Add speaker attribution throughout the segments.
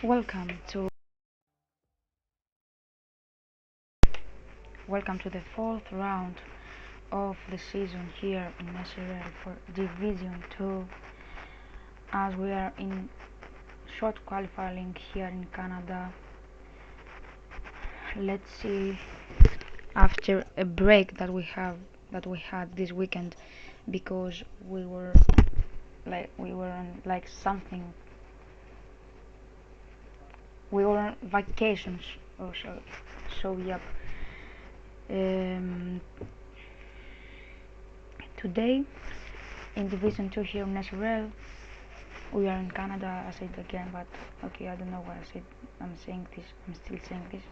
Speaker 1: Welcome to the fourth round of the season here in SRL for Division 2, as we are in short qualifying here in Canada. Let's see, after a break that we had this weekend, because we were on something, we were on vacations also. So yep. Today in Division 2 here in SRL, we are in Canada. I said again, but okay, I don't know why I'm saying this. I'm still saying this.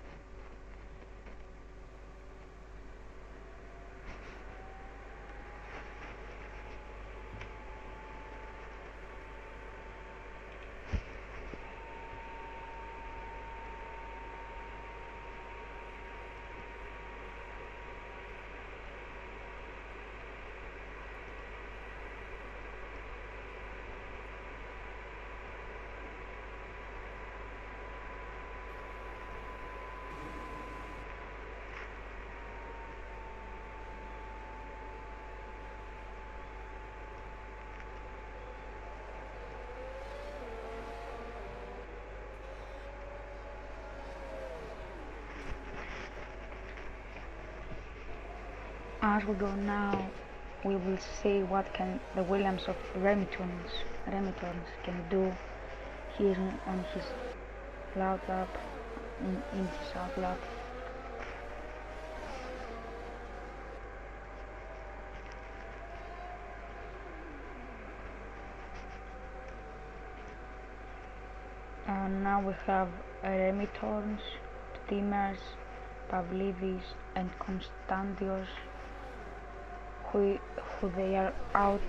Speaker 1: As we go now, we will see what can the Williams of Remington can do here on his loud lap, in his out lap. And now we have Remington's, Timers, Pavlidis and Constantios, who they are out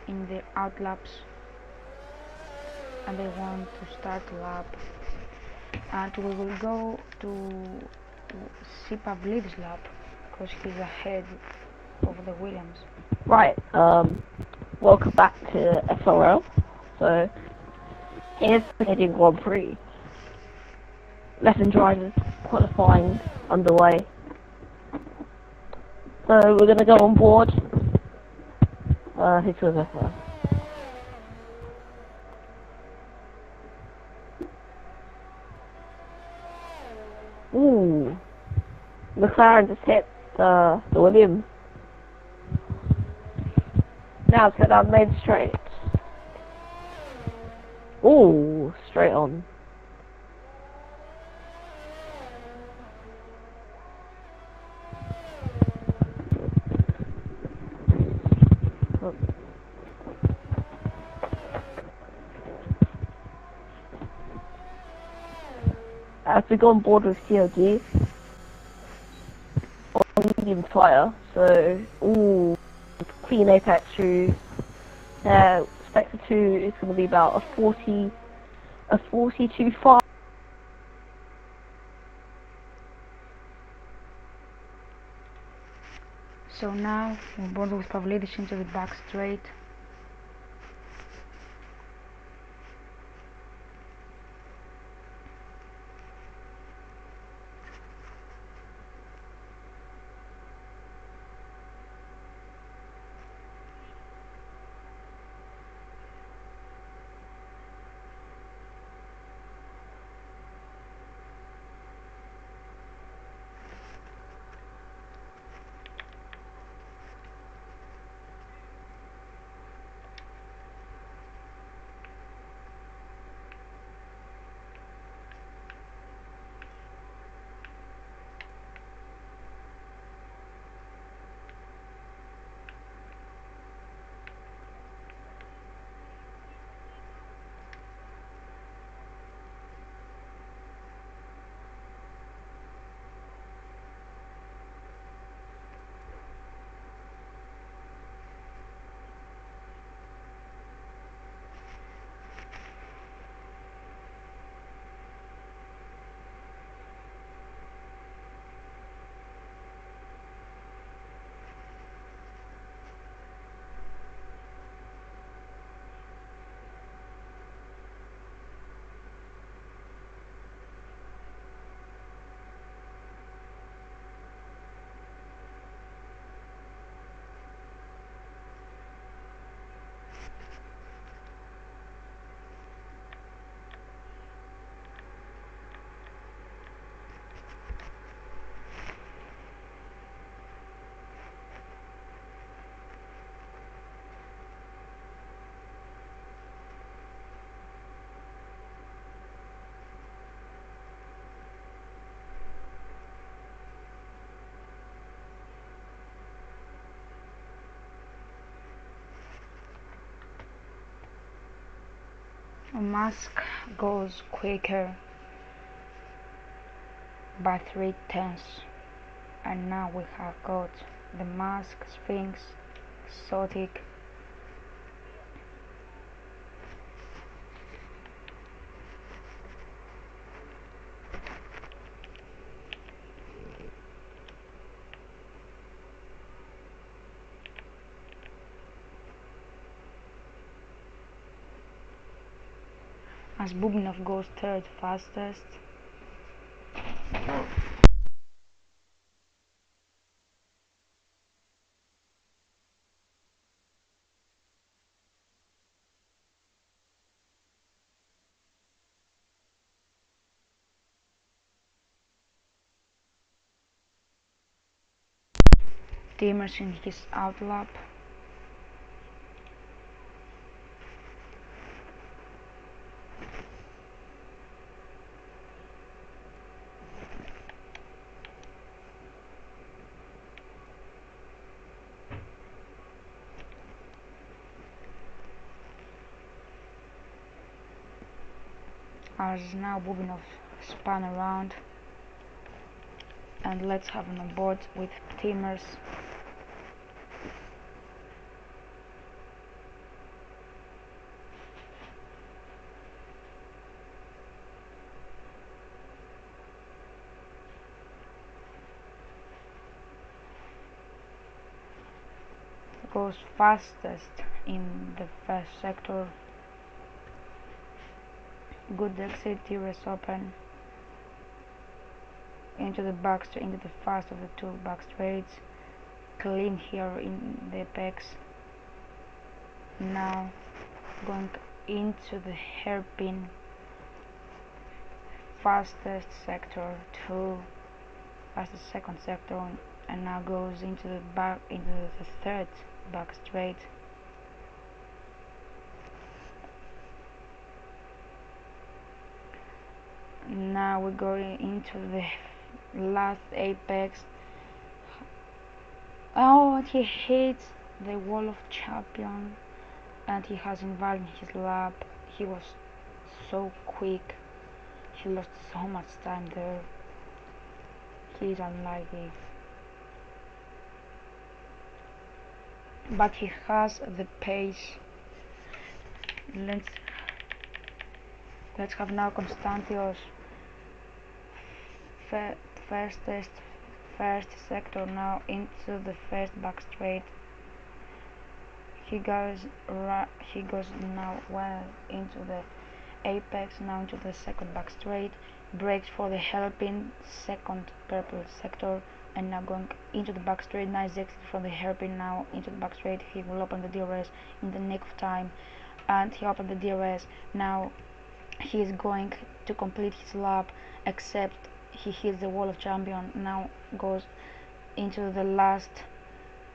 Speaker 1: in their out laps, and they want to start a lap. And we will go to see Pavlidis' lap because he's ahead of the Williams.
Speaker 2: Right, welcome back to SRL. So, here's the Canadian Grand Prix. Lesson drivers qualifying underway. So, we're gonna go on board. Who's with us first? Ooh, McLaren just hit the Williams. Now let's go down main straight. Ooh, straight on. As we go on board with COD on medium fire, so clean apex through Spectre 2 is going to be about a 42.5.
Speaker 1: So now we're on board with Pavlidis into the back straight. Mask goes quicker by 3/10, and now we have got the Mask, Sphinx, Exotic, as Bubinov goes third fastest. Timers in his outlap. As now Bubinov spun around, and let's have an onboard with Timers. Goes fastest in the first sector. Good exit, DRS open into the into the fast of the two back straights. Clean here in the apex. Now going into the hairpin fastest sector to fastest second sector, and now goes into the third back straight. Now we're going into the last apex. Oh, he hits the wall of champion, and he has invalid his lap. He was so quick, he lost so much time there. He's unlucky, but he has the pace. Let's have now Constantios first sector, now into the first back straight. He goes now well into the apex, now into the second back straight, breaks for the hairpin second purple sector, and now going into the back straight. Nice exit from the hairpin, now into the back straight. He will open the DRS in the nick of time, and he opened the DRS. Now he is going to complete his lap, except he hits the wall of champion. Now goes into the last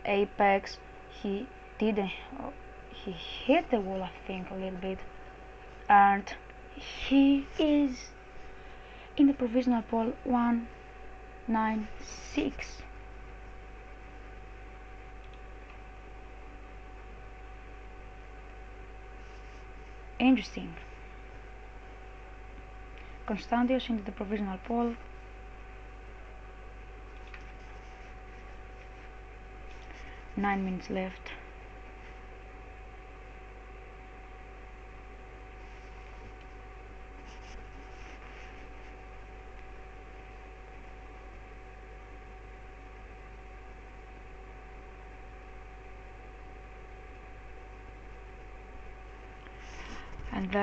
Speaker 1: apex. He didn't he hit the wall, I think, a little bit, and he is in the provisional pole 196. Interesting. Constantios into the provisional pole. 9 minutes left. And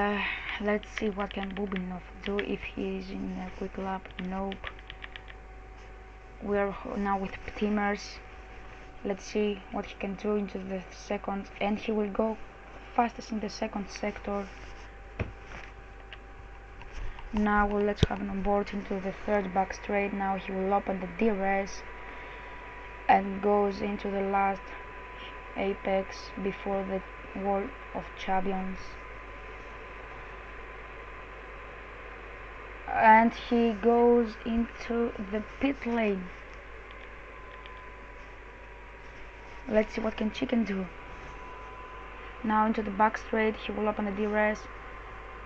Speaker 1: let's see what can Bubinov do if he is in a quick lap. Nope. We're now with Timers. Let's see what he can do into the second, and he will go fastest in the second sector. Now let's have an onboard into the third back straight. Now he will open the DRS and goes into the last apex before the wall of champions, and he goes into the pit lane. Let's see what Chicken do. Now into the back straight, he will open the DRS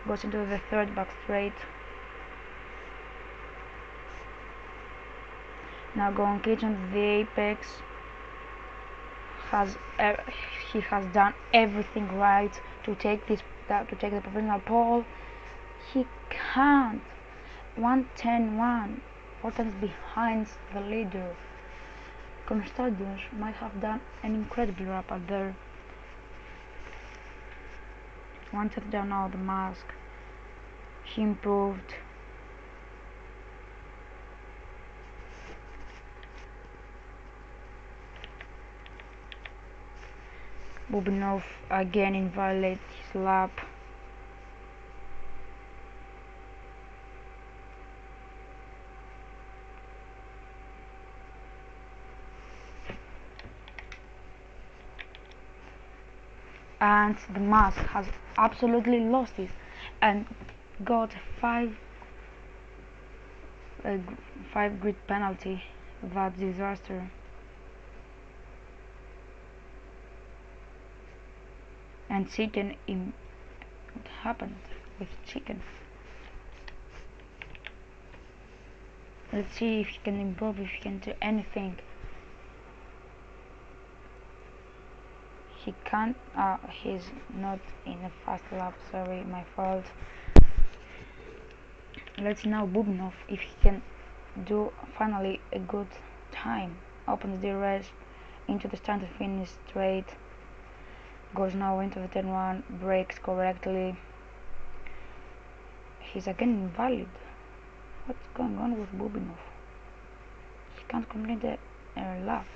Speaker 1: goes into the third back straight. Now going kitchen to the apex. He has done everything right to take the provisional pole. He can't. 1:10.1, 4 times behind the leader. Constadius might have done an incredible lap out there. 1/10 down now the mask. He improved. Bubinov again invalidated his lap. And the mask has absolutely lost it and got a 5 grid penalty. That disaster. And chicken what happened with chicken? Let's see if he can improve, if he can do anything. He can't. He's not in a fast lap. Sorry, my fault. Let's now Bubnov if he can do finally a good time. Opens the race into the start and finish straight. Goes now into the turn 1, brakes correctly. He's again invalid. What's going on with Bubinov? He can't complete a lap.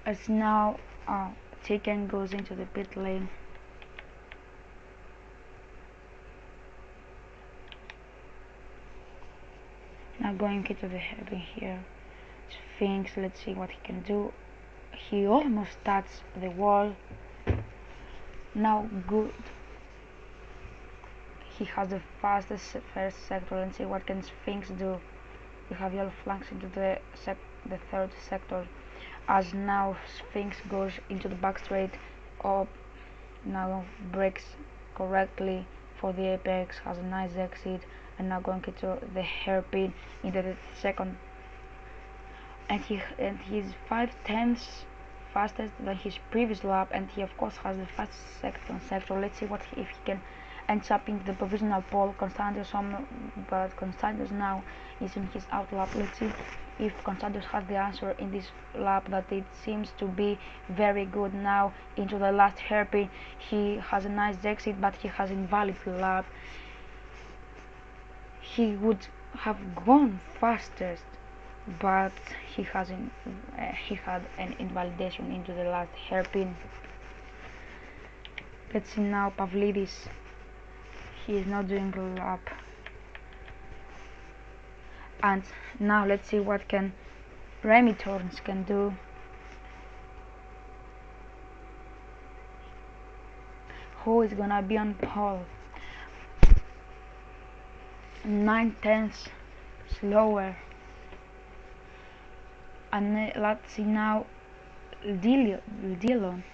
Speaker 1: As now Chicken goes into the pit lane. Now going into the hairpin here. Sphinx, let's see what he can do. He almost touched the wall. Now good. He has the fastest first sector. Let's see what can Sphinx do. We have yellow flanks into the third sector. As now Sphinx goes into the back straight. Up now brakes correctly for the apex. Has a nice exit. And now going into the hairpin into the second. And he's 5/10 fastest than his previous lap, and he of course has the fastest second sector. Let's see if he can ends up in the provisional pole. But Constantius now is in his out lap. Let's see if Constantius has the answer in this lap, that it seems to be very good. Now into the last hairpin, he has a nice exit, but he has invalid lap. He would have gone fastest, but he had an invalidation into the last hairpin. Let's see now Pavlidis. He is not doing a lap. And now let's see what can Remy Torrens can do. Who is gonna be on pole? 9/10 slower. And let's see now Dillon.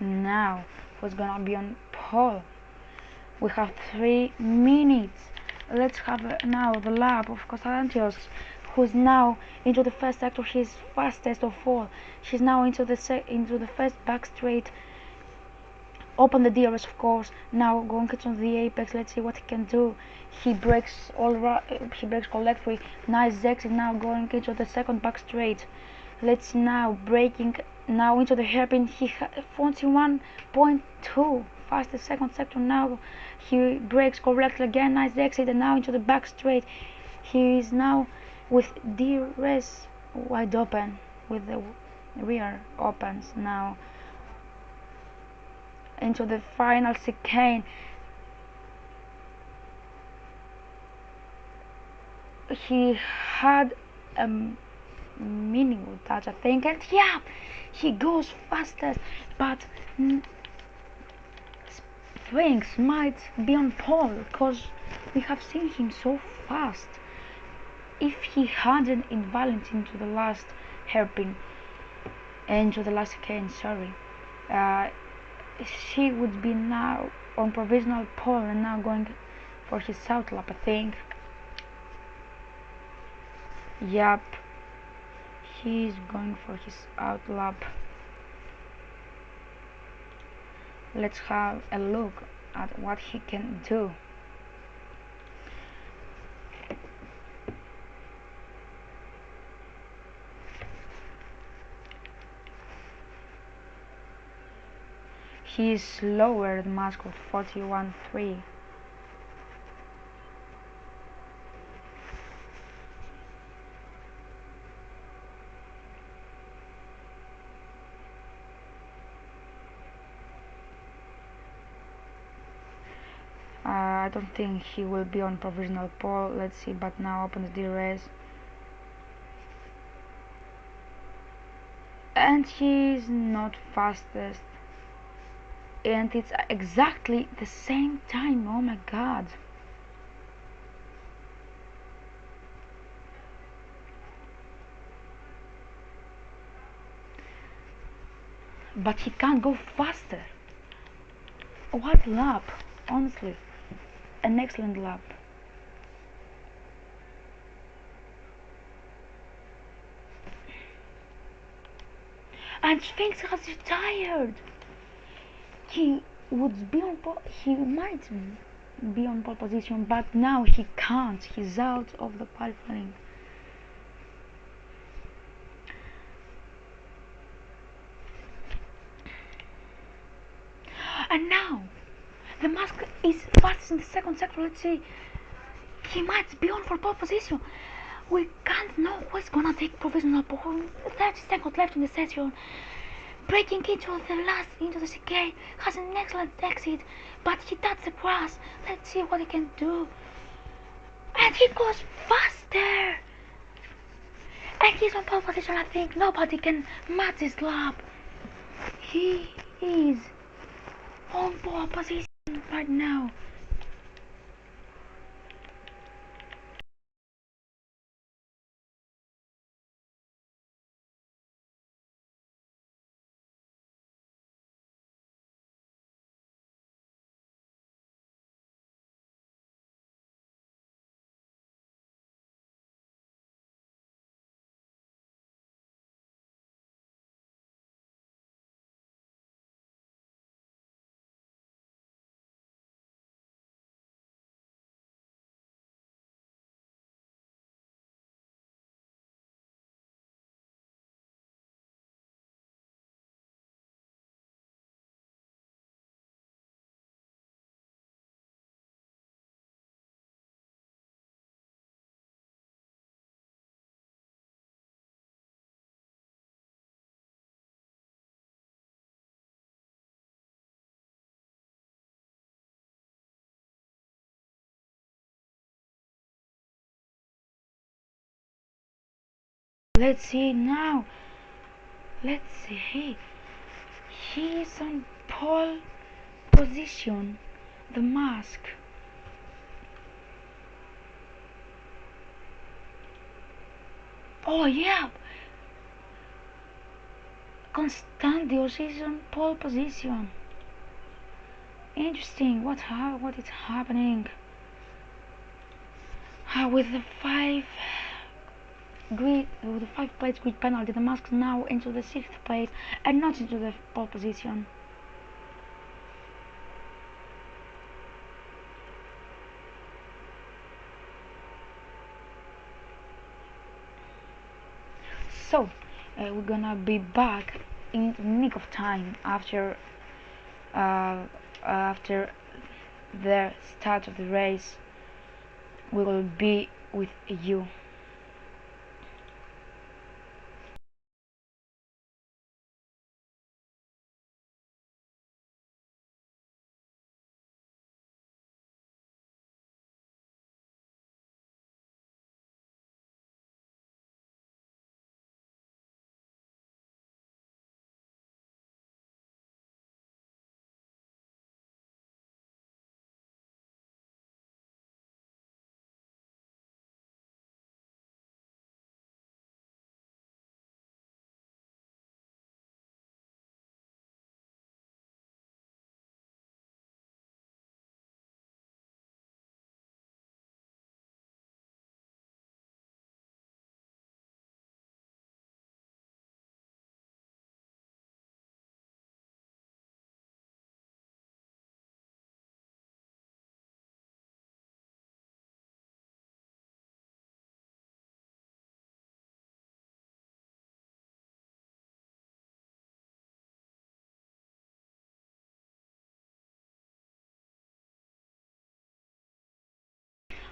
Speaker 1: Now who's gonna be on pole? We have 3 minutes. Let's have now the lap of Constantios, who's now into the first sector. He's fastest of all. She's now into the first back straight. Open the DRS, of course. Now going on the apex. Let's see what he can do. He brakes He brakes correctly. Nice exit. Now going into the second back straight. Let's see now braking now into the hairpin. He had 41.2 fastest second sector. Now he brakes correctly again, nice exit, and now into the back straight. He is now with DRS wide open, with the rear opens now into the final chicane. He had a minimal touch, I think, and yeah, he goes fastest, but things might be on pole because we have seen him so fast. If he hadn't invalid into the last hairpin, into the last chicane, sorry, he would be now on provisional pole and now going for his south lap, I think. Yup, he's going for his out lap. Let's have a look at what he can do. He is slower than Mascot 41.3. I don't think he will be on provisional pole. Let's see, but now opens the race. And he's not fastest. And it's exactly the same time. Oh my god. But he can't go faster. What lap, honestly. An excellent lap. And Sphinx has retired. He would be on he might be on pole position, but now he can't. He's out of the qualifying. And now the mask is fastest in the second sector. Let's see. He might be on for pole position. We can't know who's gonna take provisional pole. 30 seconds left in the session. Breaking into the chicane, has an excellent exit, but he touched the grass. Let's see what he can do. And he goes faster. And he's on pole position, I think. Nobody can match his lap. He is on pole position right now. Let's see now. Let's see. He's on pole position. The mask. Oh yeah. Constantius is on pole position. Interesting. What is happening? With the five plates grid penalty, the mask now into the sixth plate and not into the pole position. So we're gonna be back in the nick of time after after the start of the race, we will be with you.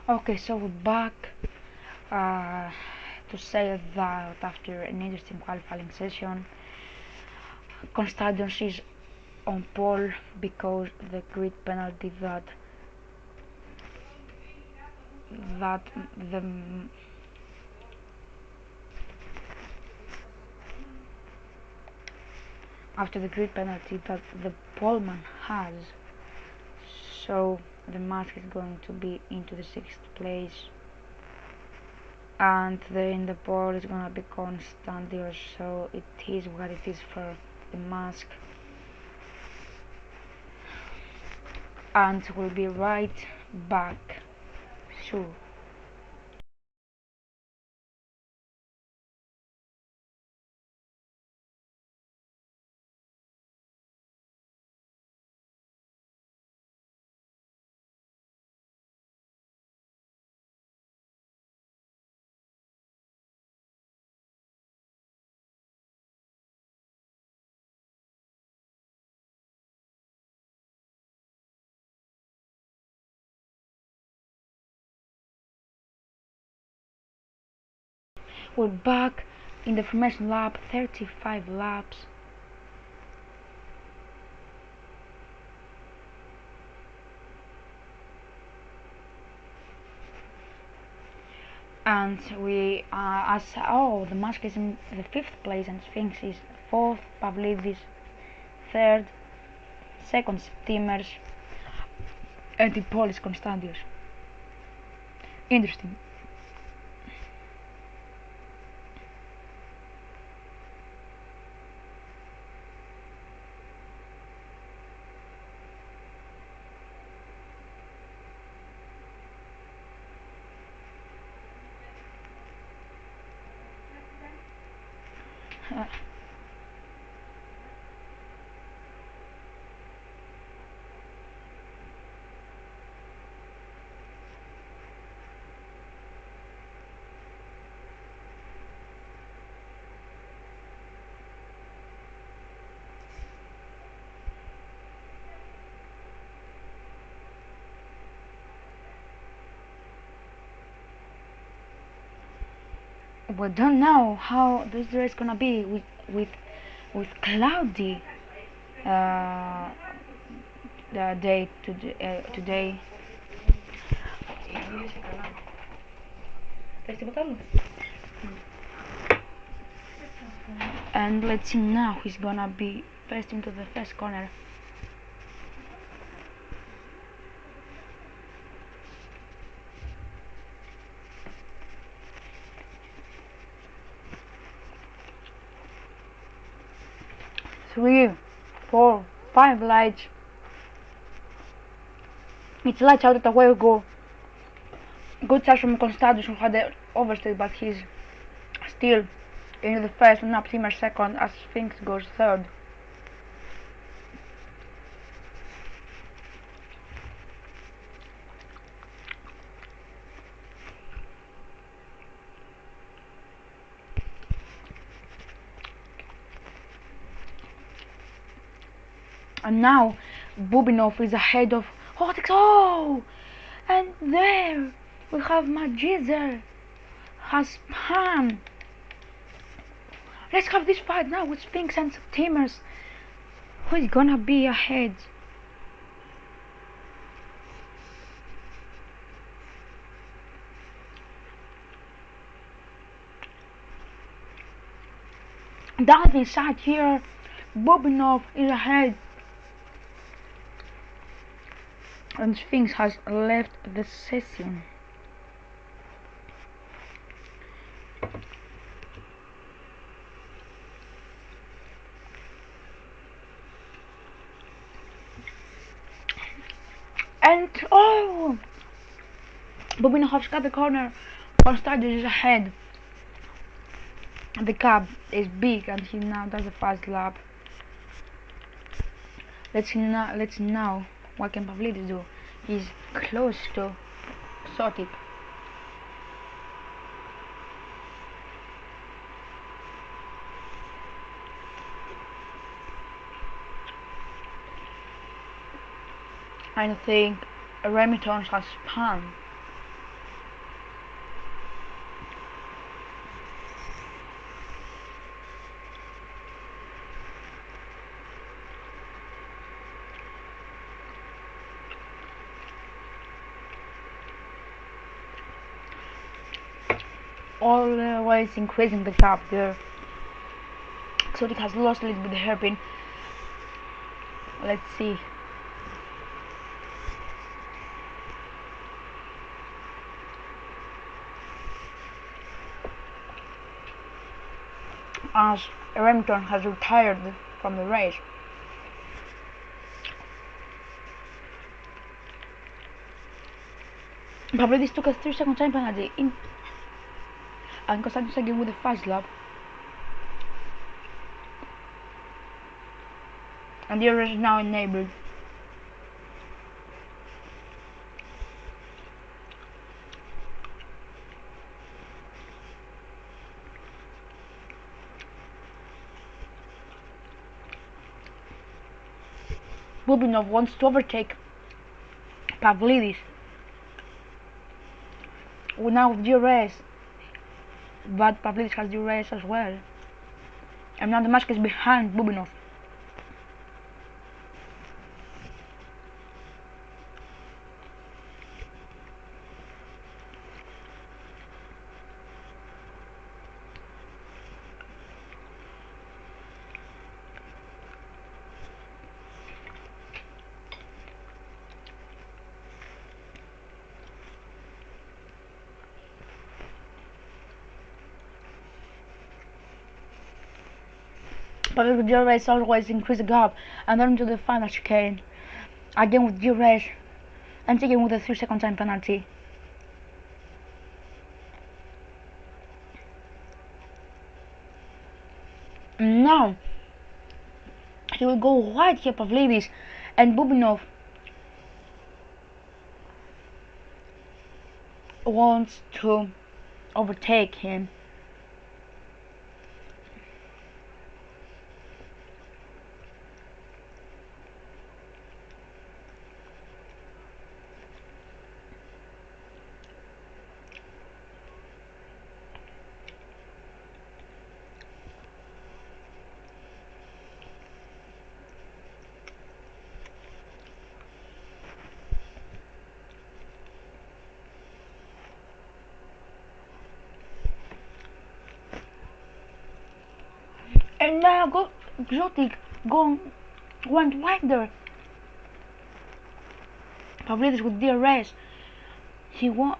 Speaker 1: Okay, so we're back to say that after an interesting qualifying session, Constadion is on pole because the grid penalty that the after the grid penalty that the poleman has, so the mask is going to be into the 6th place, and in the pole is gonna be Constantios, so it is what it is for the mask, and we'll be right back soon. We're back in the formation lap, 35 laps. And we the mask is in the 5th place and Sphinx is 4th, Pavlidis 3rd, 2nd Steamers, and the pole is Constantius. Interesting. We don't know how this race gonna be with cloudy the day today. And let's see now who's gonna be first into the first corner. Three, 4, 5 lights. It's lights out, away we go. Good start from Constantius, who had the overstay, but he's still in the first, and Optimer second as Sphinx goes third. And now Bubinov is ahead of Hortex. Oh! And there we have Magizer has Pan. Let's have this fight now with Sphinx and Septimus. Who is gonna be ahead? Darwin sat here. Bubinov is ahead. And Sphinx has left the session. And oh! Bubinov has cut the corner. Constadius is ahead. The cab is big and he now does a fast lap. Let's see now what can Pavlidis do. He's close to Exotic. I think Remington has spun. Always increasing the gap there. Exotic has lost a little bit the hairpin. Let's see. As Remington has retired from the race. Pavlidis took a 3-second time penalty in and Constantius again with a fast lap. And the race is now enabled. Bubinov wants to overtake Pavlidis. Now with DRS, but Pavlidis has DRS as well. And now the mask is behind Bubinov. But with DRS always increase the gap and then to the final chicane. Again with DRS and taken with a 3-second time penalty. Now he will go wide here, Pavlidis, and Bubinov wants to overtake him. And now go Exotic went wider. Pavlidis with DRS. He won.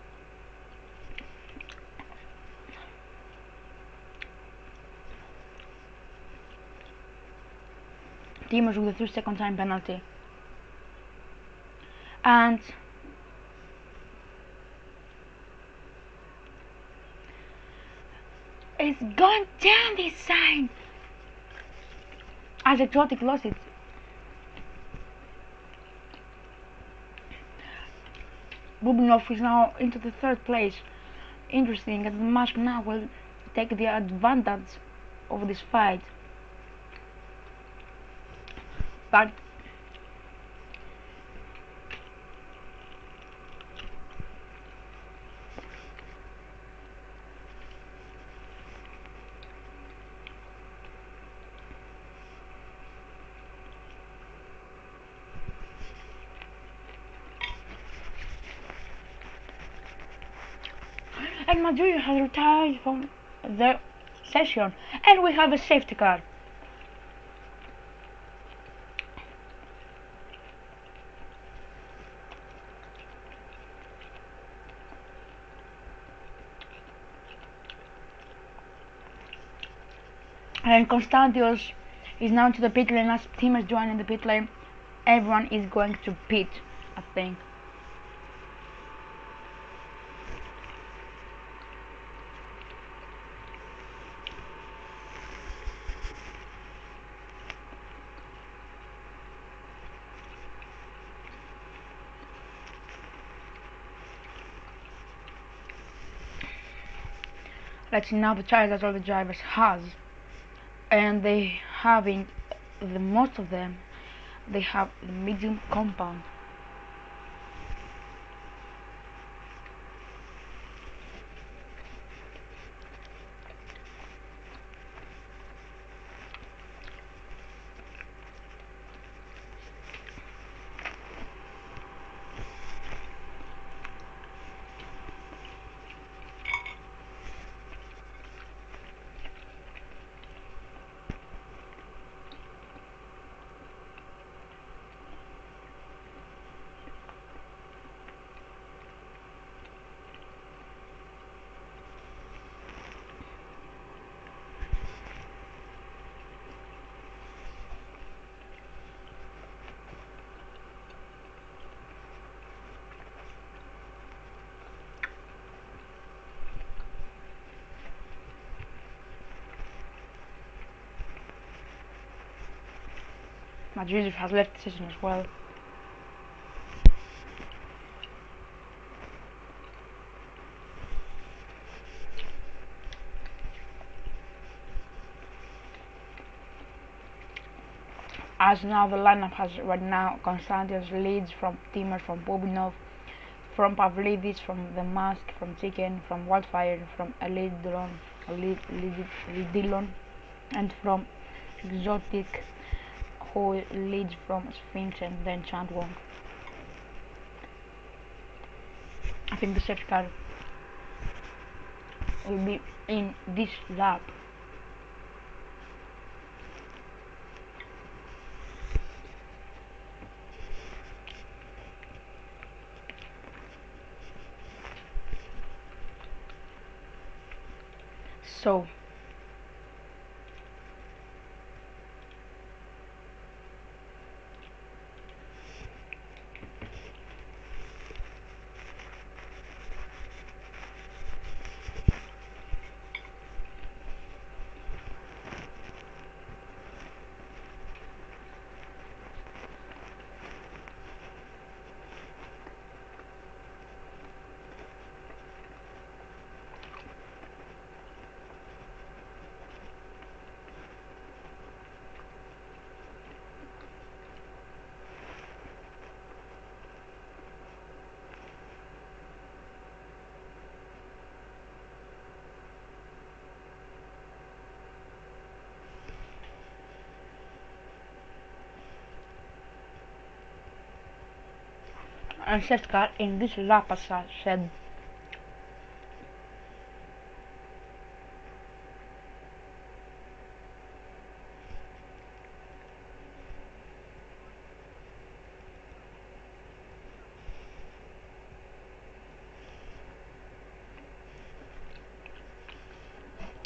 Speaker 1: Timos with a 3-second time penalty. And it's going down this side. As Exotic lost it. Bubinov is now into the 3rd place. Interesting, and the mask now will take the advantage of this fight. But and Madrid has retired from the session, and we have a safety car. And Constantios is now to the pit lane. As team is joining the pit lane, everyone is going to pit, I think. Let's see now the tires that all the drivers has, and they having the most of them. They have the medium compound. Madrid has left the session as well. As now the lineup has right now, Constantius leads from Timur, from Bobinov, from Pavlidis, from The Mask, from Chicken, from Wildfire, from Elidilon, and from Exotic, who leads from Sphinx and then Chantwong. I think the safety car will be in this lap. So and safety car in this lap, as I said.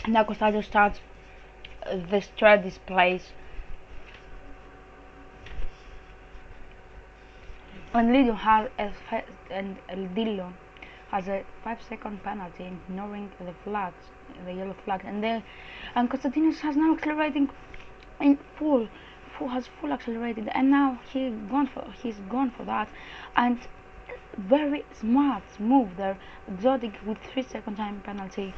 Speaker 1: Now Constantius starts the straight displays, and Lidon has Dillon has a 5-second penalty, ignoring the flags, the yellow flag, and Constantinos has now accelerating in has full accelerated, and now he's gone for that, and very smart move there, Exotic with 3-second time penalty,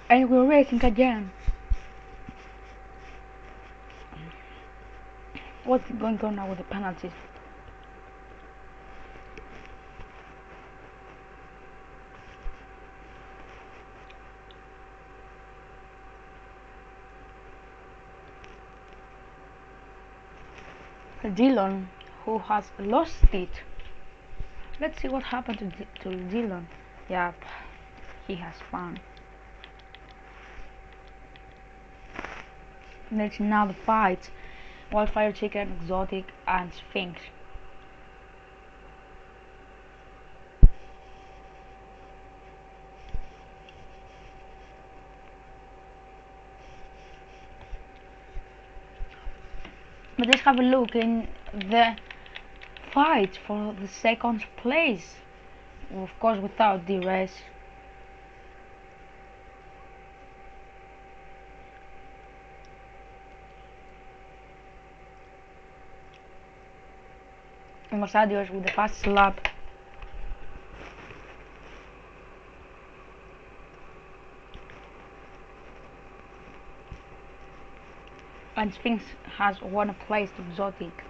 Speaker 1: and we're racing again. What's going on now with the penalties? Dillon, who has lost it. Let's see what happened to Dillon. Yep, he has fun. Let's now the fight. Wildfire Chicken, Exotic, and Sphinx. But let's have a look in the fight for the second place. Of course, without the race. Mercedes with the fastest lap. And Sphinx has won a place to Exotic.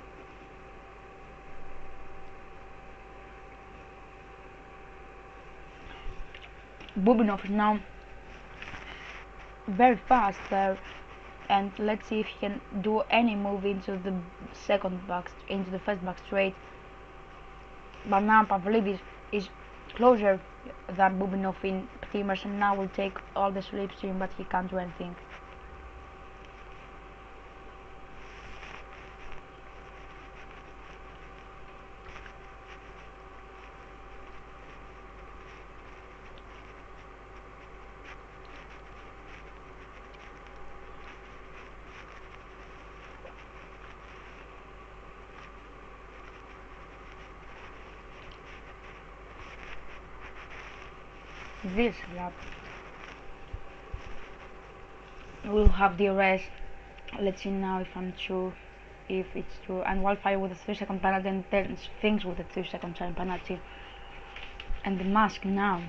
Speaker 1: Bubinov is now very fast there, and let's see if he can do any move into the into the first back straight. But now Pavlidis is closer than Bubinov in Timers, and now will take all the slipstream, but he can't do anything. This lap we'll have the rest. Let's see now if I'm true, if it's true. And Wildfire with a 3-second penalty, and then Sphinx with a 3-second time penalty. And the mask now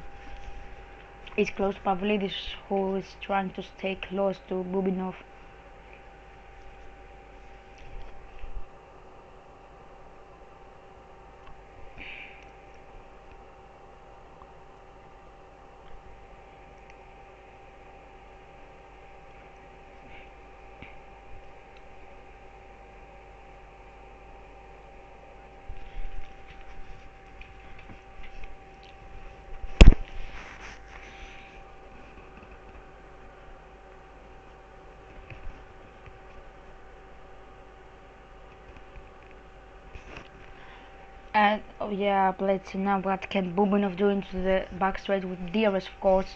Speaker 1: is close to Pavlidis, who is trying to stay close to Bubinov. And oh yeah, let's see now what can Bubinov do into the back straight with DRS, of course.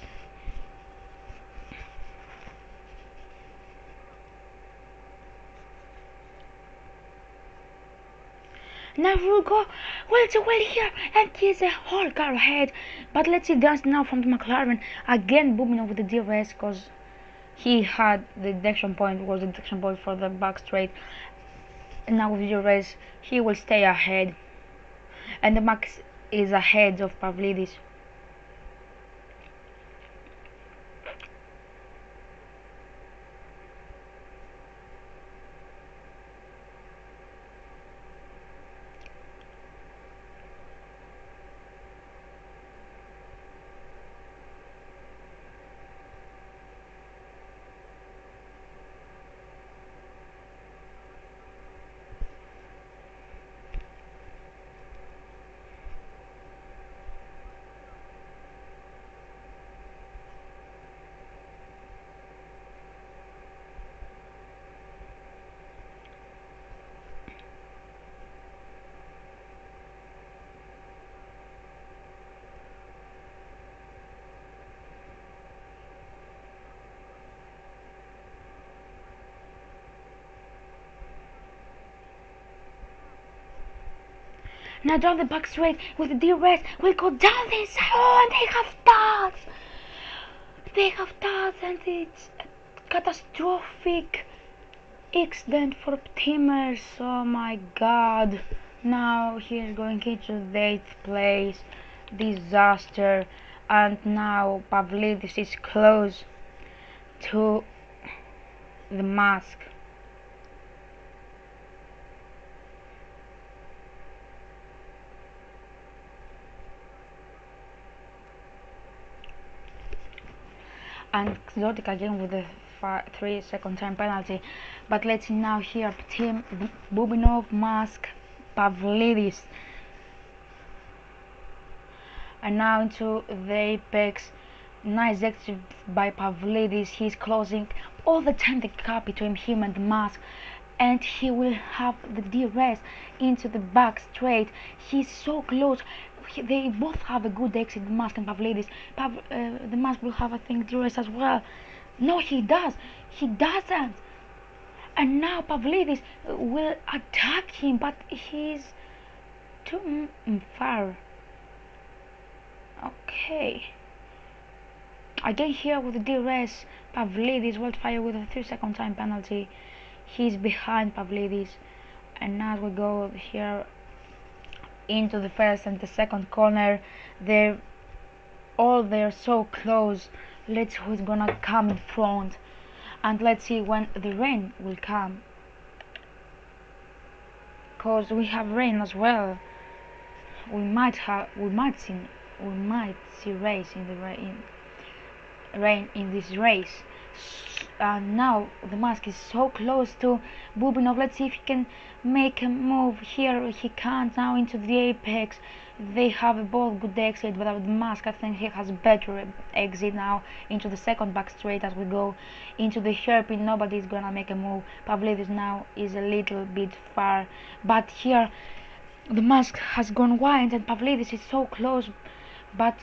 Speaker 1: Now we'll go well here, and he's a whole car ahead. But let's see dance now from the McLaren. Again Bubinov with the DRS, because he had the detection point, was the detection point for the back straight. And now with DRS he will stay ahead. And the Max is ahead of Pavlidis. Now down the back straight with the DRS will go down the inside. Oh, and they have that. They have that, and it's a catastrophic accident for Timers. Oh my god. Now he is going into the 8th place. Disaster. And now Pavlidis is close to the mask. And Exotic again with the 3-second time penalty. But let's see now here, team Bubinov, Mask, Pavlidis. And now into the apex. Nice exit by Pavlidis. He's closing all the time the gap between him and the mask, and he will have the DRS into the back straight. He's so close. They both have a good exit, the mask and Pavlidis. The mask will have, I think, DRS as well. No, he does. He doesn't. And now Pavlidis will attack him, but he's too far. Okay. Again here with the DRS, Pavlidis, Wildfire with a 3-second time penalty. He's behind Pavlidis. And now we go here into the first and the second corner. They're so close. Let's see who's gonna come in front. And let's see when the rain will come. Cause we have rain as well. We might see race in the rain in this race. Now the mask is so close to Bubinov. Let's see if he can make a move here. He can't. Now into the apex. They have both good exit, but the mask, I think he has better exit now into the second back straight. As we go into the hairpin, nobody's gonna make a move. Pavlidis now is a little bit far, but here the mask has gone wide and Pavlidis is so close, but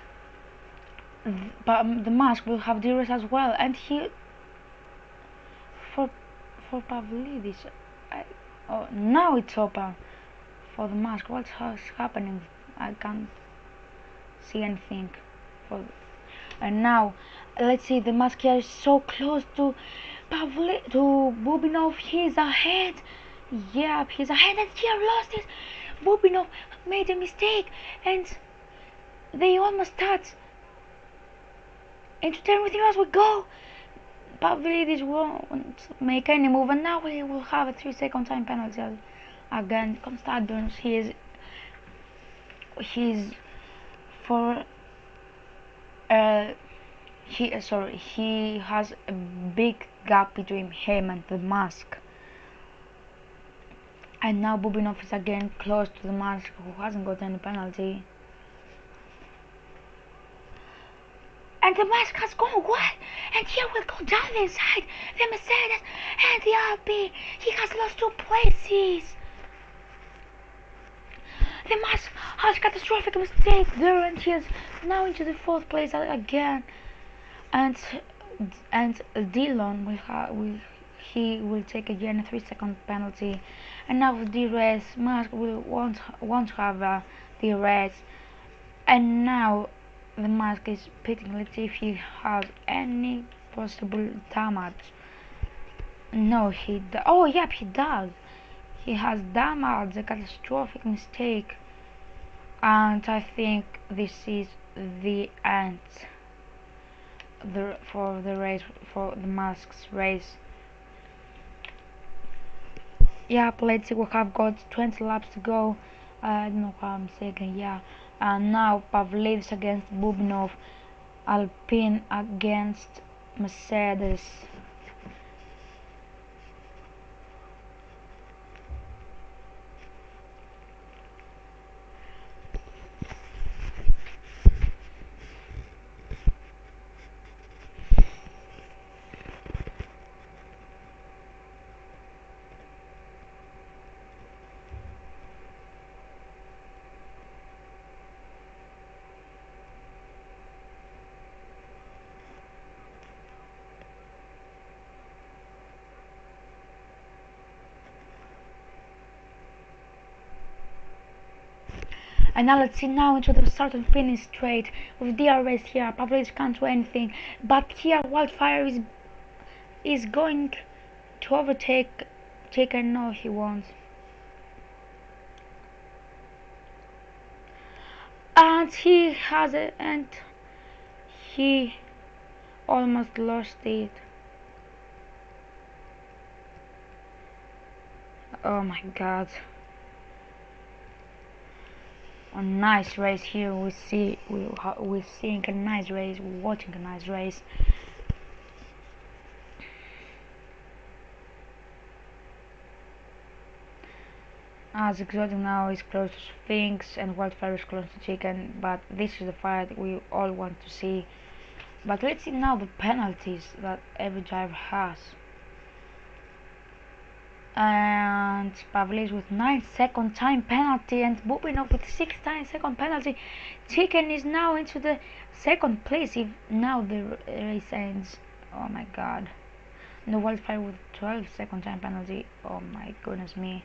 Speaker 1: the mask will have DRS as well, and he for Pavlidis. Oh, now it's open for the mask. What's happening? I can't see anything. And now let's see, the mask here is so close to Bubinov. He's ahead. Yep, he's ahead, and here lost it. Bubinov made a mistake, and they almost touched into turn with him as we go. Pavlidis won't make any move, and now we will have a 3-second time penalty again. Constantins, he's for he has a big gap between him and the mask. And now Bubinov is again close to the mask, who hasn't got any penalty. And the mask has gone wide, and here will go down the inside the Mercedes and the RP. He has lost 2 places. The mask has catastrophic mistake there, and he is now into the 4th place again. And Dillon will take again a 3-second penalty. And now the DRS, mask won't have a DRS. And now the mask is pitting. Let's see if he has any possible damage. No, oh yep, he does. He has damage, a catastrophic mistake. And I think this is the end for the mask's race. Yep, let's see, we have got 20 laps to go. I don't know how I'm saying, yeah. And now Pavlidis against Bubinov, Alpine against Mercedes. And now let's see now into the start and finish straight with DRS here. Pavlidis can't do anything, but here Wildfire is going to overtake. I know he won't. And he has it, and he almost lost it. Oh my god. A nice race here. We're seeing a nice race. We're watching a nice race. As Exotic now is close to Sphinx and Wildfire is close to Chicken, but this is the fight we all want to see. But let's see now the penalties that every driver has. And Pavlis with 9-second time penalty and Bubinov with 6-second penalty. Chicken is now into the second place if now the race ends. Oh my god. The Wildfire with 12-second time penalty. Oh my goodness me.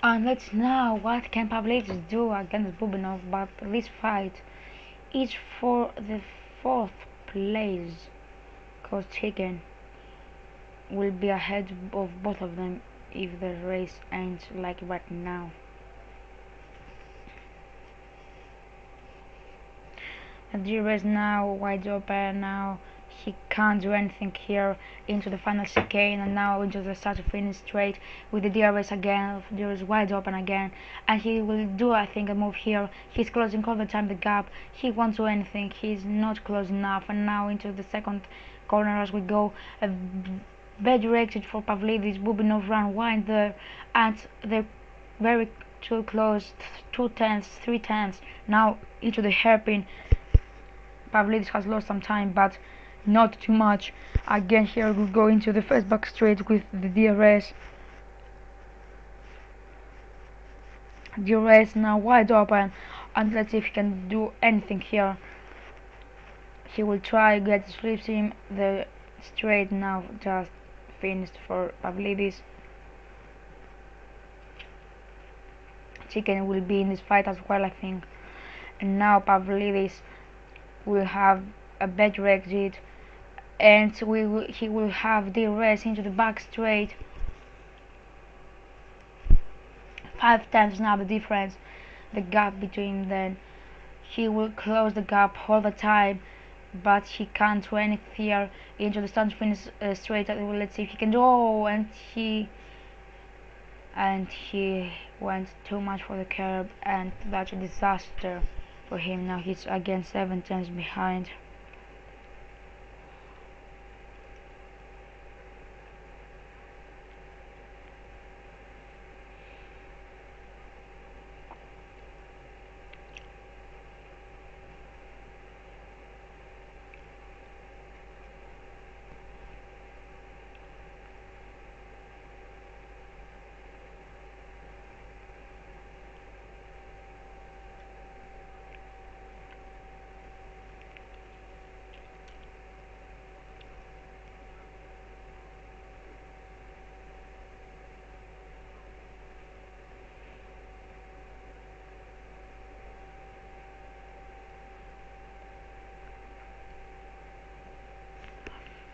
Speaker 1: And let's now what can Pavlis do against Bubinov, but this fight is for the 4th place, cause Chicken will be ahead of both of them if the race ends like right now. And the race now wide open. Now he can't do anything here into the final chicane, and now into the start to finish straight with the DRS again. DRS wide open again, and he will do I think a move here. He's closing all the time the gap. He won't do anything. He's not close enough, and now into the second corner as we go. A bad exit for Pavlidis. Bubinov run wide there, and they're very too close. 2/10, 3/10. Now into the hairpin. Pavlidis has lost some time, but not too much. Again, here we go into the first back straight with the DRS. DRS now wide open, and let's see if he can do anything here. He will try get slips him. The straight now just finished for Pavlidis. Chicken will be in this fight as well, I think. And now Pavlidis will have a better exit, and he will have DRS into the back straight. 5 times now the difference, the gap between them. He will close the gap all the time, but he can't do anything here into the start finish straight. Let's see if he can do. Oh, and he went too much for the curb, and that's a disaster for him. Now he's again 7 times behind.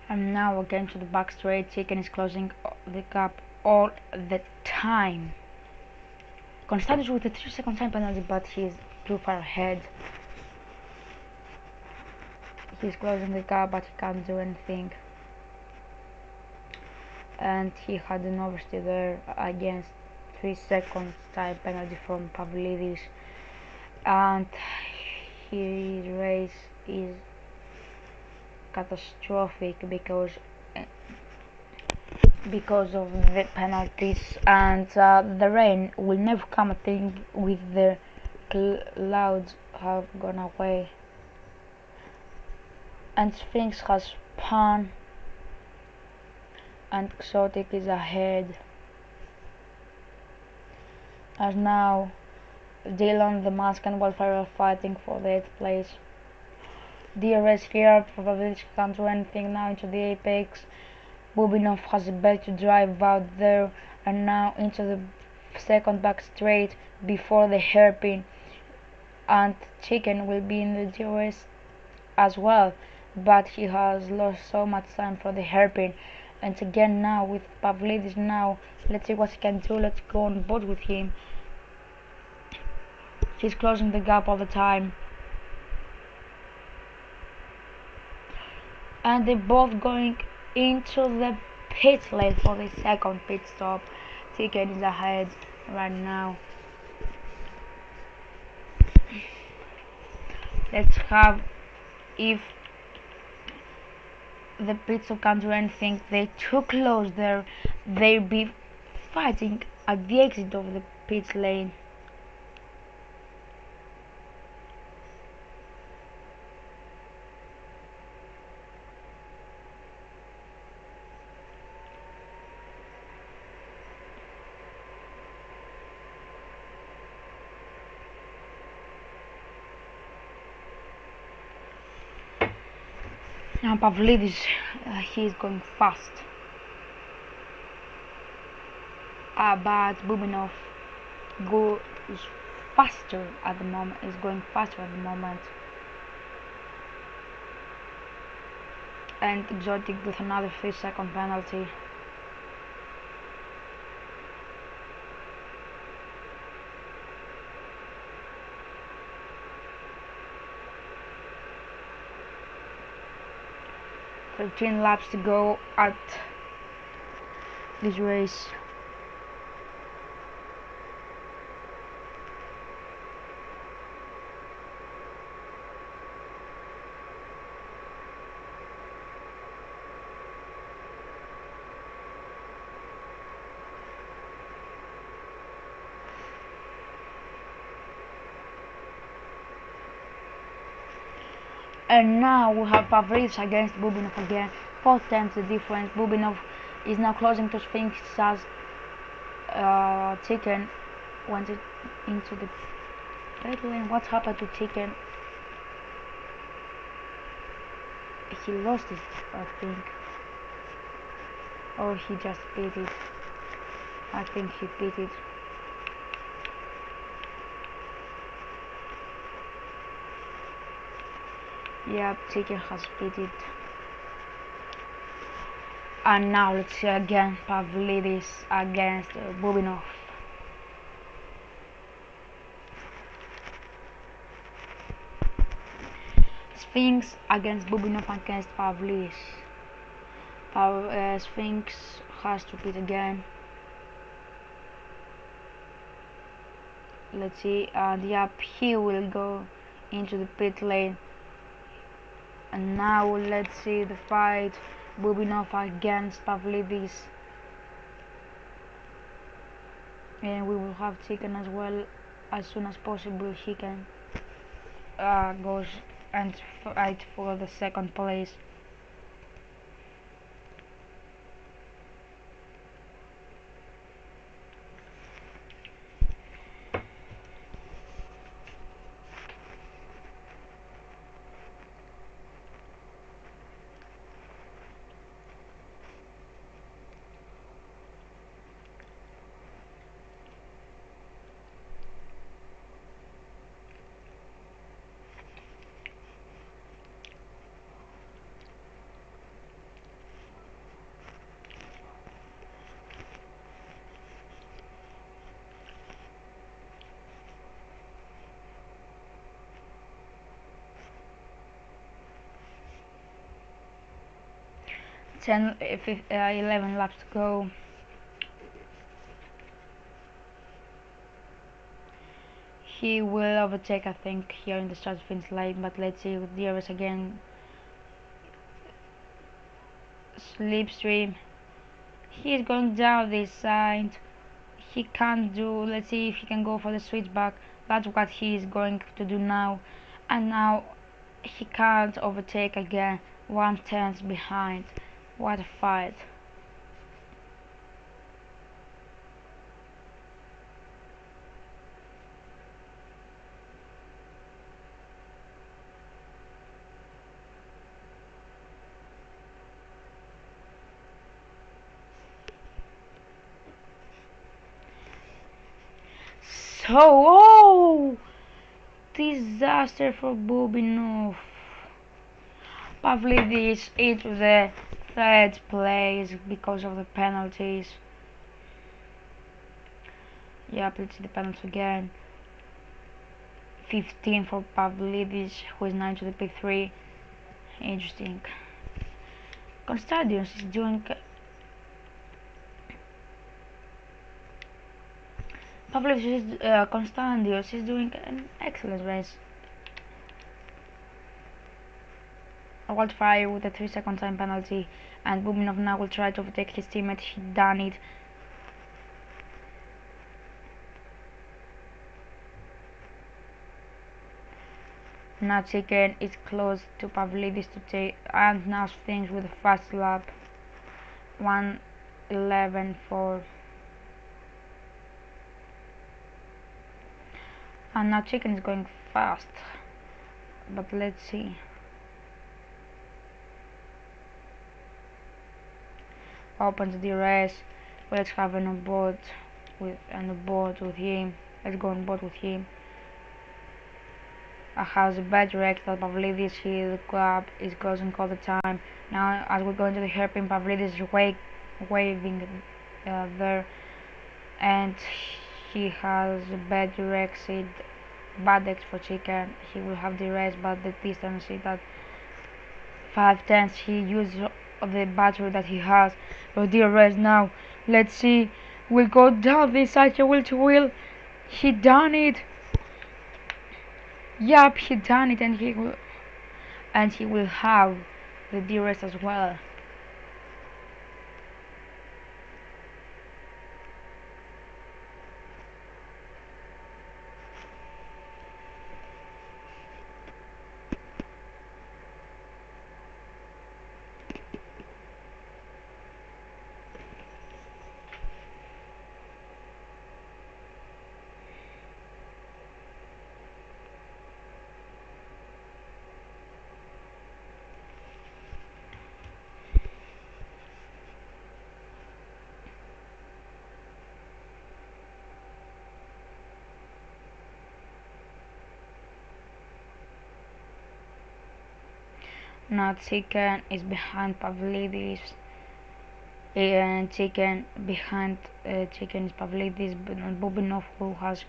Speaker 1: And now again to the back straight. Chicken is closing the gap all the time. Constantius with a 3-second time penalty, but he's too far ahead. He's closing the gap, but he can't do anything. And he had an oversteer there against 3 seconds time penalty from Pavlidis. And his race is catastrophic because of the penalties, and the rain will never come. I think with the clouds have gone away, and Sphinx has spun, and Exotic is ahead. As now Dylan, the Mask and Wildfire are fighting for the 8th place. DRS here, probably can't do anything now into the apex. Bubinov has a better drive out there and now into the second back straight before the hairpin, and Chicken will be in the DRS as well, but he has lost so much time for the hairpin. And again now with Pavlidis now, let's see what he can do. Let's go on board with him. He's closing the gap all the time, and they're both going into the pit lane for the second pit stop. Ticket is ahead right now. Let's have if the pit stop can't do anything. They're too close there. They'll be fighting at the exit of the pit lane. Now Pavlidis, he is going fast, but Bubinov goes faster at the moment. Is going faster at the moment, and Exotic with another 3-second penalty. "13 laps to go at this race." And now we have Pavlidis against Bubinov again. 4 times the difference. Bubinov is now closing to Sphinx as Chicken went into the pit lane. What happened to Chicken? He lost it, I think. Or he just beat it. I think he beat it. Yeah, Chicken has beat it. And now let's see again Pavlidis against Bubinov. Sphinx against Bubinov against Pavlidis. Sphinx has to pit again. Let's see, and yep, he will go into the pit lane. And now let's see the fight. Bubinov against Pavlidis. And we will have Chicken as well as soon as possible. He can goes and fight for the second place. Ten, 11 laps to go. He will overtake, I think, here in the start finish line, but let's see with DRS again. Slipstream. He is going down this side. He can't do. Let's see if he can go for the switchback. That's what he is going to do now. And now he can't overtake again. 1/10 behind. What a fight. Oh! Disaster for Bubinov. Pavlidis into the third place because of the penalties. Yep, let's see the penalties again. 15 for Pavlidis, who is now into the P3. Interesting. Constadios is doing. Pavlidis is, Constadios is doing an excellent race. Wildfire with a 3-second time penalty, and Bubinov now will try to overtake his teammate. He done it. Now Chicken is close to Pavlidis to take, and now things with a fast lap. 1:11.4. And now Chicken is going fast. But let's see. Opens the race. Let's have an board with him. Let's go on board with him. Has a bad wreck that Pavlidis his club is closing all the time. Now as we go into the hairpin, Pavlidis is waving there, and he has a bad exit, bad X for Chicken. He will have the race, but the distance is at 5/10. He used the battery that he has. Oh dear, race now. Let's see. We'll go down this side, wheel to wheel. He done it. Yup, he done it, and he will have the DRS as well. Now Chicken is behind Pavlidis, and Chicken is Pavlidis, but not Bubinov, who has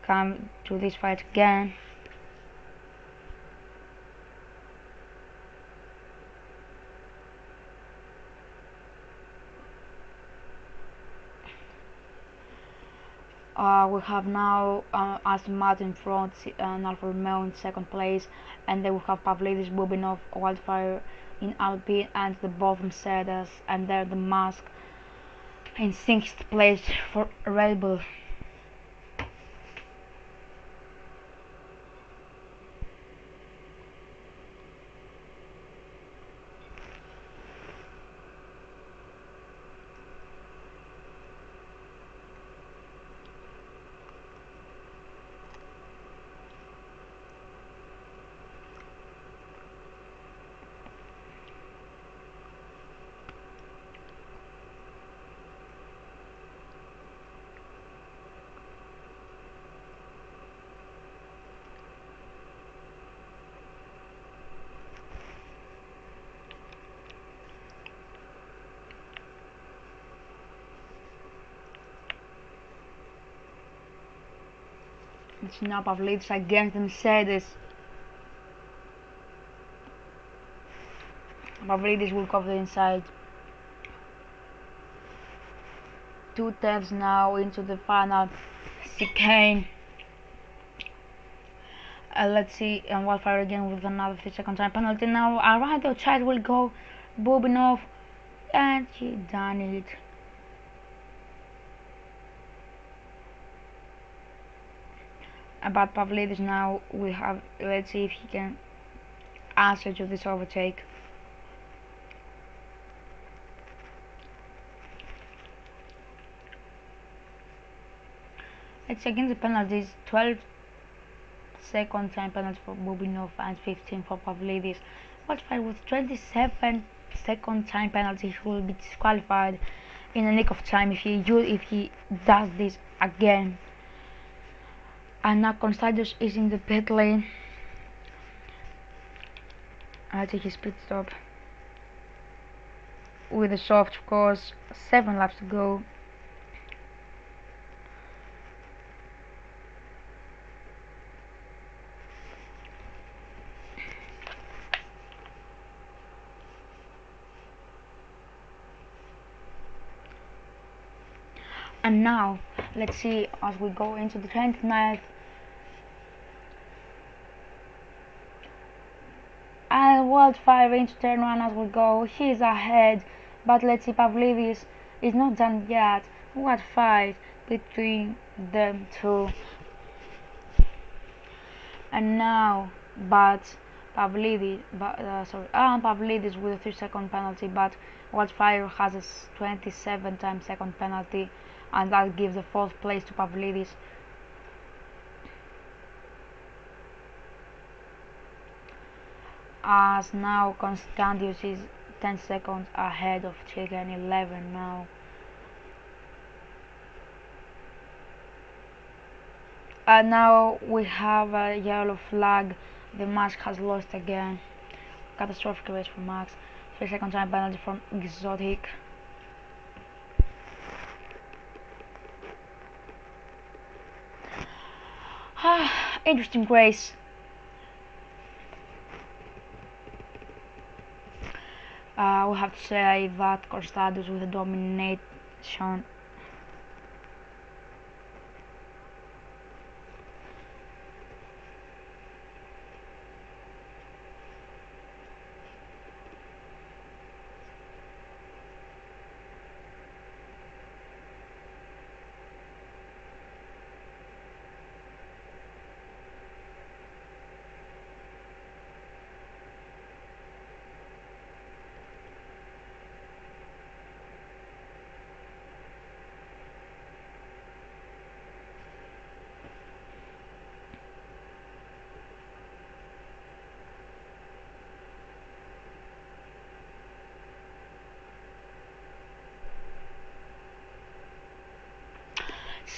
Speaker 1: come to this fight again. We have now Aston Martin in front, and Alfa Romeo in second place, and then we have Pavlidis, Bubinov, Wildfire in Alpine, and the both Mercedes, and there the Mask in sixth place for Red Bull. It's now Pavlidis against the Mercedes. Pavlidis will cover the inside. 2 tenths now into the final chicane. Let's see, and Wildfire again with another 3-second time penalty. Now around the outside will go Bubinov, and he done it. About Pavlidis now, we have, let's see if he can answer to this overtake. It's against the penalties, 12-second time penalty for Bubinov and 15 for Pavlidis. Wildfire with 27-second time penalty, he will be disqualified in a nick of time if he does this again. And now Constantius is in the pit lane. I take his pit stop with a soft, of course. 7 laps to go. And now let's see as we go into the 29th. And Wildfire into turn 1 as we go. He's ahead, but let's see, Pavlidis is not done yet. What fight between them two. And now, but Pavlidis with a 3-second penalty, but Wildfire has a 27 times second penalty, and that gives the 4th place to Pavlidis. As now Constantius is 10 seconds ahead of Chicken 11 now. And now we have a yellow flag. The Mask has lost again. Catastrophic race for Max. 3-second time penalty from Exotic. Interesting race. We have to say that Constantius with a domination.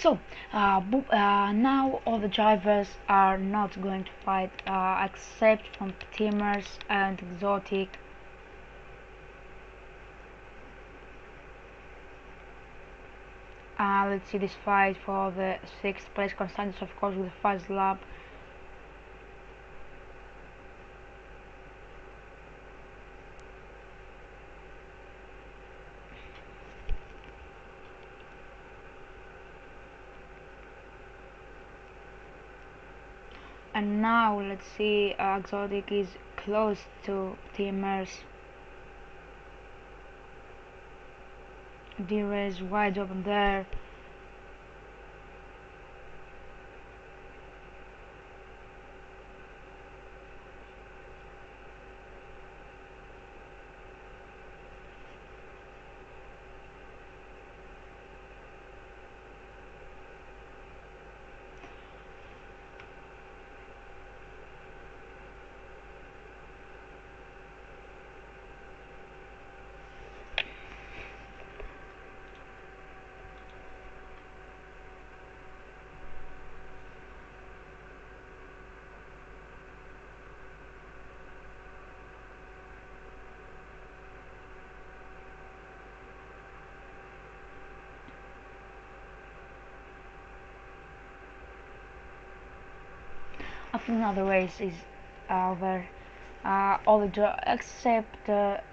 Speaker 1: So now all the drivers are not going to fight except from Teamers and Exotic. Let's see this fight for the 6th place. Constantius, of course, with the first lap. And now let's see, Exotic is close to Teamers. D is wide open there. I think now the race is over. All the except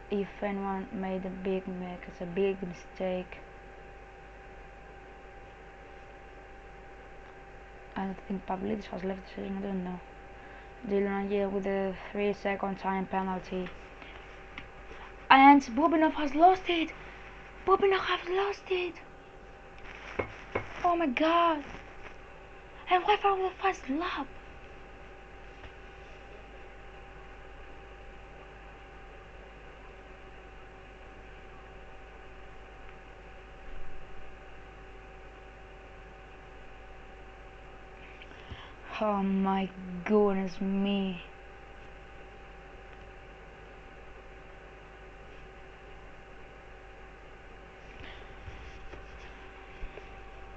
Speaker 1: if anyone made a big mistake. I don't think Pavlidis has left the session, I don't know. Dylan here with a 3-second time penalty. And Bobinov has lost it! Bobinov has lost it! Oh my god! And why for the first lap? Oh my goodness me.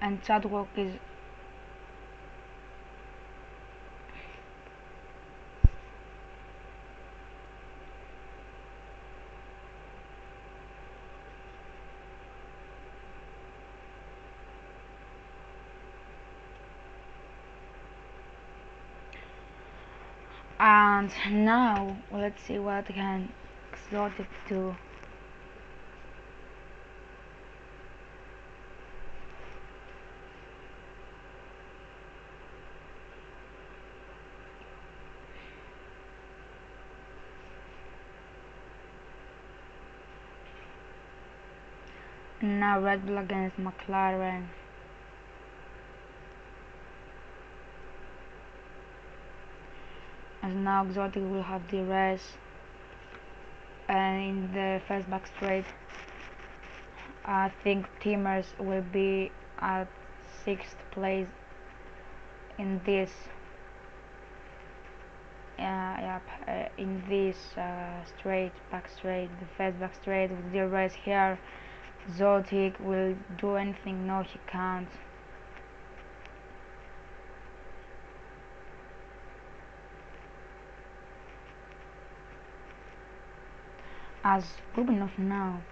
Speaker 1: And Chadwick is And now let's see what can Exotic do. Now Red Bull against McLaren. And now Exotic will have the race, and in the first back straight I think teamers will be at 6th place in this in this back straight, the first back straight with the race here. Exotic will do anything? No, he can't. As Rubinov now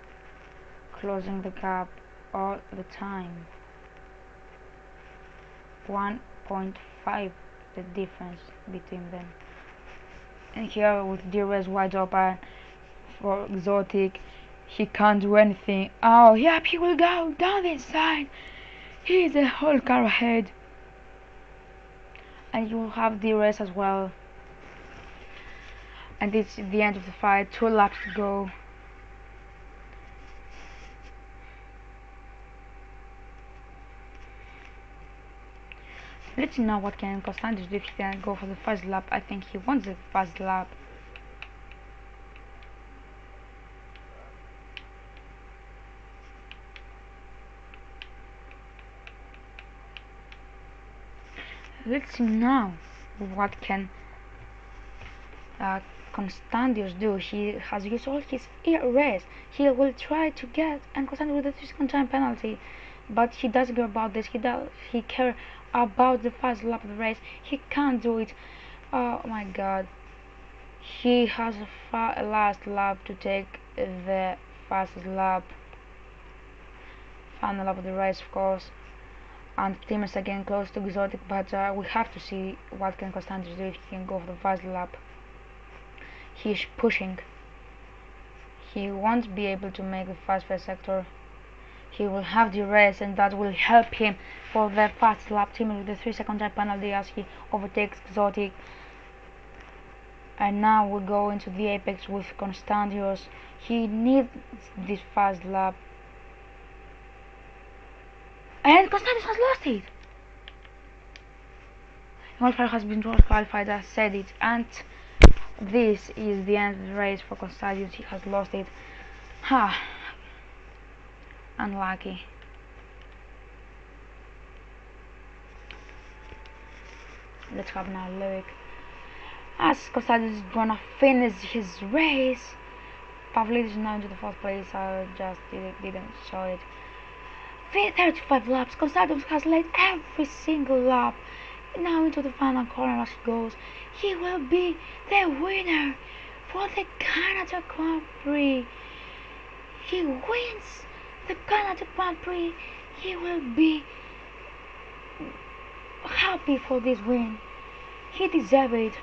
Speaker 1: closing the gap all the time. 1.5 the difference between them. And here with DRS wide open for Exotic, he can't do anything. Oh yep, he will go down the inside. He's a whole car ahead. And you will have DRS as well. And it's the end of the fight, 2 laps to go. Let's see now what can Constantius do if he can go for the first lap. I think he wants the first lap. Let's see now what can Constantius do. He has used all his ERS. He will try to get and Constantius with a 3-second time penalty, but he doesn't care about this. He cares about the first lap of the race. He can't do it. Oh my god. He has a last lap to take the fastest lap. Final lap of the race, of course. And team is again close to Exotic, but we have to see what can Constantius do if he can go for the first lap. He's pushing. He won't be able to make the first sector. He will have the race, and that will help him for the fast lap team with the 3-second time penalty as he overtakes Exotic. And now we go into the apex with Constantius. He needs this fast lap. And Constantius has lost it! Qualifier has been qualified, I said it, and this is the end of the race for Constantius. He has lost it. Ha! Unlucky. Let's have now Lyric. As Constantius is gonna finish his race, Pavlidis is now into the 4th place. I just didn't show it. 35 laps. Constantius has led every single lap. Now into the final corner as he goes. He will be the winner for the Canada Grand Prix. He wins the Canada Grand Prix. He will be happy for this win. He deserves it.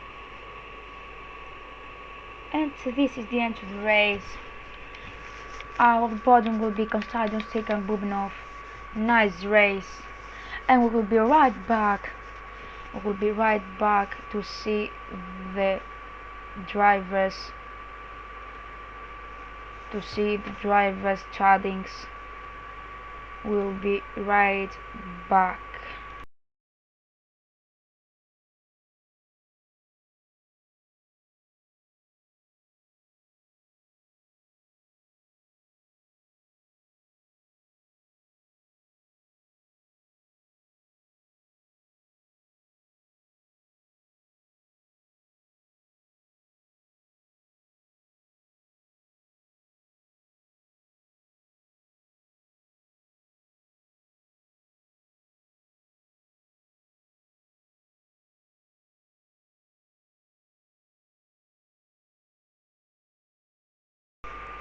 Speaker 1: And this is the end of the race. Our podium will be Constantius, Sik and Bubnov. Nice race. And we will be right back. We will be right back to see the drivers. Chartings. We'll be right back.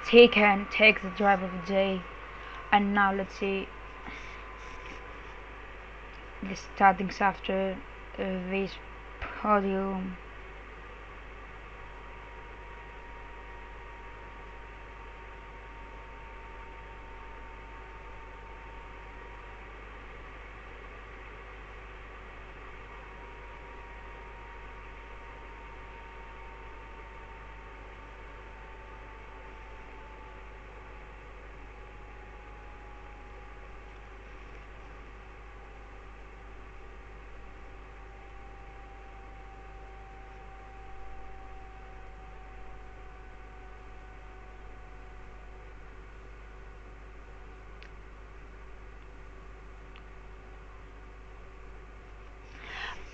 Speaker 1: Taken takes the driver of the day. And now let's see the startings after this podium.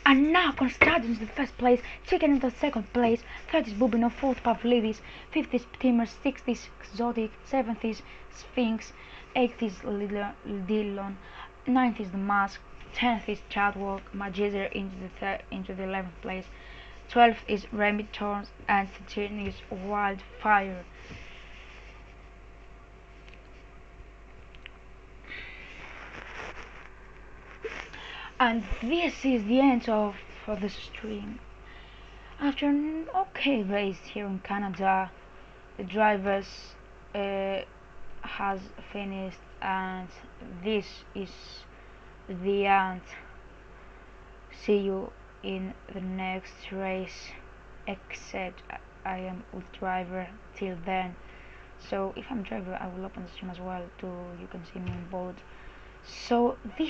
Speaker 1: And now Constantine is the first place, Chicken in the second place, third is Bubino, fourth Pavlidis, fifth is Timur, sixth is Exotic, seventh is Sphinx, eighth is Dillon, ninth is The Mask, 10th is Chadwalk, Majezer into the 11th place, 12th is Remy Torrance, and 13th is Wildfire. And this is the end of the stream. After an okay race here in Canada, the drivers has finished, and this is the end. See you in the next race, except I am with driver till then. So if I'm driver, I will open the stream as well, too. You can see me on board. So this